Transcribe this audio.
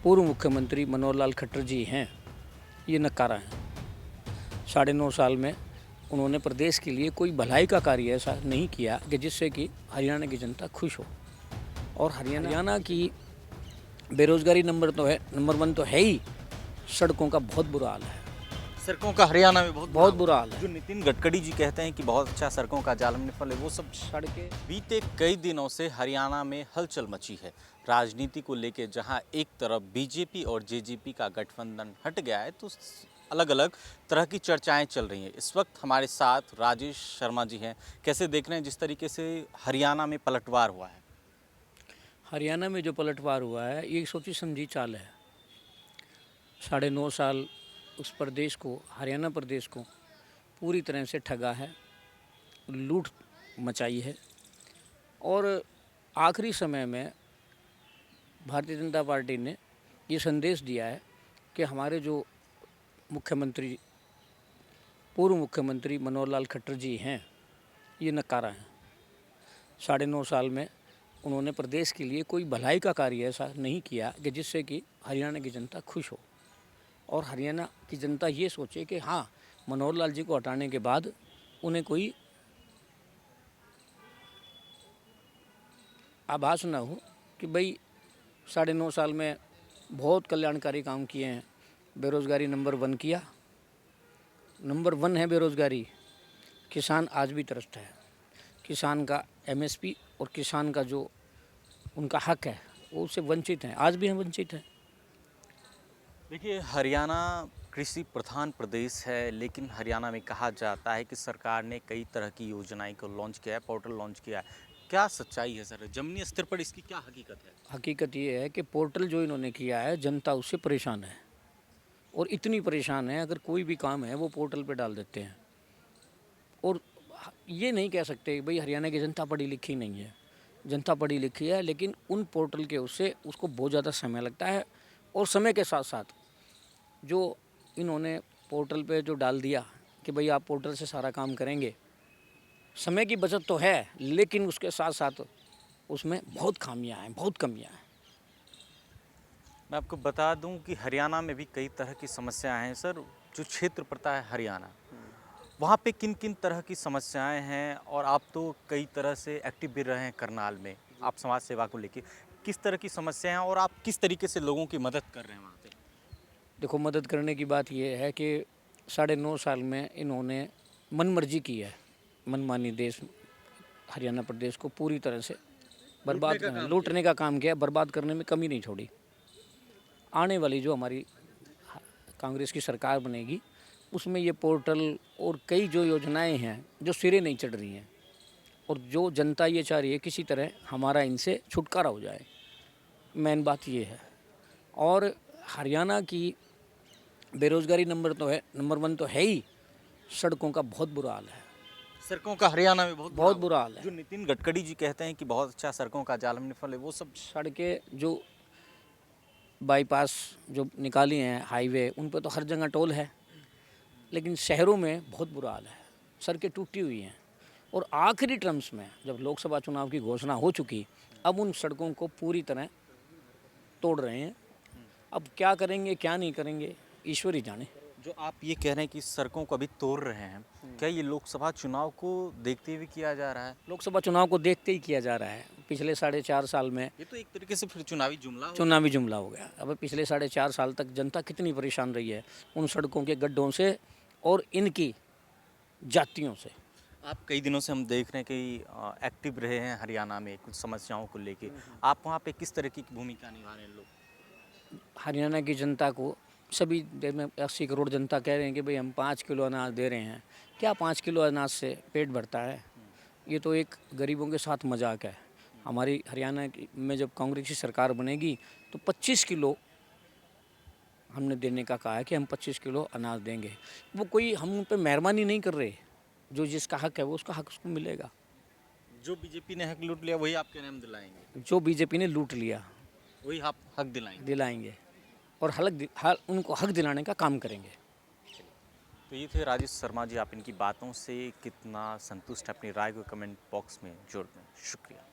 पूर्व मुख्यमंत्री मनोहर लाल खट्टर जी हैं, ये नकारा हैं। 9.5 साल में उन्होंने प्रदेश के लिए कोई भलाई का कार्य ऐसा नहीं किया कि जिससे कि हरियाणा की जनता खुश हो। और हरियाणा की बेरोजगारी नंबर 1 तो है ही, सड़कों का बहुत बुरा हाल है। सड़कों का हरियाणा में बहुत बुरा हाल है। जो नितिन गडकरी जी कहते हैं कि बहुत अच्छा सड़कों का जाल निफल है, वो सब सड़कें बीते कई दिनों से हरियाणा में हलचल मची है। राजनीति को लेकर जहां एक तरफ बीजेपी और जेजेपी का गठबंधन हट गया है, तो अलग अलग तरह की चर्चाएं चल रही हैं। इस वक्त हमारे साथ राजेश शर्मा जी हैं। कैसे देख रहे हैं जिस तरीके से हरियाणा में पलटवार हुआ है? हरियाणा में जो पलटवार हुआ है, ये सोची समझी चाल है। 9.5 साल उस प्रदेश को, हरियाणा प्रदेश को पूरी तरह से ठगा है, लूट मचाई है। और आखिरी समय में भारतीय जनता पार्टी ने ये संदेश दिया है कि हमारे जो पूर्व मुख्यमंत्री मनोहर लाल खट्टर जी हैं, ये नकारा हैं। 9.5 साल में उन्होंने प्रदेश के लिए कोई भलाई का कार्य ऐसा नहीं किया कि जिससे कि हरियाणा की जनता खुश हो। और हरियाणा की जनता ये सोचे कि हाँ, मनोहर लाल जी को हटाने के बाद उन्हें कोई आभास ना हो कि भाई 9.5 साल में बहुत कल्याणकारी काम किए हैं। बेरोज़गारी नंबर 1 किया, नंबर 1 है बेरोज़गारी। किसान आज भी त्रस्त है। किसान का एमएसपी और किसान का जो उनका हक है, वो उससे वंचित हैं, आज भी हम वंचित हैं। देखिए, हरियाणा कृषि प्रधान प्रदेश है, लेकिन हरियाणा में कहा जाता है कि सरकार ने कई तरह की योजनाएं को लॉन्च किया है, पोर्टल लॉन्च किया है। क्या सच्चाई है सर? जमीनी स्तर पर इसकी क्या हकीकत है? हकीकत ये है कि पोर्टल जो इन्होंने किया है, जनता उससे परेशान है। और इतनी परेशान है, अगर कोई भी काम है वो पोर्टल पे डाल देते हैं। और ये नहीं कह सकते भाई हरियाणा की जनता पढ़ी लिखी नहीं है। जनता पढ़ी लिखी है, लेकिन उन पोर्टल के उससे उसको बहुत ज़्यादा समय लगता है। और समय के साथ साथ जो इन्होंने पोर्टल पे जो डाल दिया कि भाई आप पोर्टल से सारा काम करेंगे, समय की बचत तो है, लेकिन उसके साथ साथ उसमें बहुत खामियां हैं, बहुत कमियां हैं। मैं आपको बता दूं कि हरियाणा में भी कई तरह की समस्याएं हैं सर। जो क्षेत्र पड़ता है हरियाणा, वहाँ पे किन किन तरह की समस्याएं हैं? और आप तो कई तरह से एक्टिव भी रहे हैं करनाल में, आप समाज सेवा को लेके किस तरह की समस्याएं हैं और आप किस तरीके से लोगों की मदद कर रहे हैं वहाँ पे? देखो, मदद करने की बात यह है कि 9.5 साल में इन्होंने मनमर्जी की है। मनमानी देश हरियाणा प्रदेश को पूरी तरह से बर्बाद करना, लूटने का काम किया, बर्बाद करने में कमी नहीं छोड़ी। आने वाली जो हमारी कांग्रेस की सरकार बनेगी, उसमें ये पोर्टल और कई जो योजनाएं हैं जो सिरे नहीं चढ़ रही हैं, और जो जनता ये चाह रही है किसी तरह हमारा इनसे छुटकारा हो जाए, मेन बात ये है। और हरियाणा की बेरोज़गारी नंबर 1 तो है ही, सड़कों का बहुत बुरा हाल है। सड़कों का हरियाणा में बहुत बुरा हाल है। जो नितिन गडकरी जी कहते हैं कि बहुत अच्छा सड़कों का जाल निफल है, वो सब सड़कें जो बाईपास जो निकाली हैं, हाईवे, उन पर तो हर जगह टोल है, लेकिन शहरों में बहुत बुरा हाल है। सड़कें टूटी हुई हैं। और आखिरी टर्म्स में जब लोकसभा चुनाव की घोषणा हो चुकी, अब उन सड़कों को पूरी तरह तोड़ रहे हैं। अब क्या करेंगे क्या नहीं करेंगे, ईश्वर ही जाने। जो आप ये कह रहे हैं कि सड़कों को अभी तोड़ रहे हैं, क्या ये लोकसभा चुनाव को देखते हुए किया जा रहा है? लोकसभा चुनाव को देखते ही किया जा रहा है। पिछले 4.5 साल में ये तो एक तरीके से फिर चुनावी जुमला हो चुनावी जुमला हो गया। अब पिछले 4.5 साल तक जनता कितनी परेशान रही है उन सड़कों के गड्ढों से और इनकी जातियों से। आप कई दिनों से हम देख रहे हैं कि एक्टिव रहे हैं हरियाणा में कुछ समस्याओं को लेके। आप वहाँ पे किस तरह की भूमिका निभा रहे हैं लोग? हरियाणा की जनता को सभी देश में 80 करोड़ जनता कह रहे हैं कि भाई हम 5 किलो अनाज दे रहे हैं। क्या 5 किलो अनाज से पेट भरता है? ये तो एक गरीबों के साथ मजाक है। हमारी हरियाणा में जब कांग्रेस की सरकार बनेगी तो 25 किलो हमने देने का कहा है कि हम 25 किलो अनाज देंगे। वो कोई हम उन पर मेहरबानी नहीं कर रहे। जो जिसका हक है वो उसका हक उसको मिलेगा। जो बीजेपी ने हक लूट लिया वही आपके नाम दिलाएंगे? जो बीजेपी ने लूट लिया वही आप हक दिलाएंगे? दिलाएंगे, और उनको हक दिलाने का काम करेंगे। तो ये थे राजेश शर्मा जी। आप इनकी बातों से कितना संतुष्ट हैं, अपनी राय को कमेंट बॉक्स में जोड़ दें। शुक्रिया।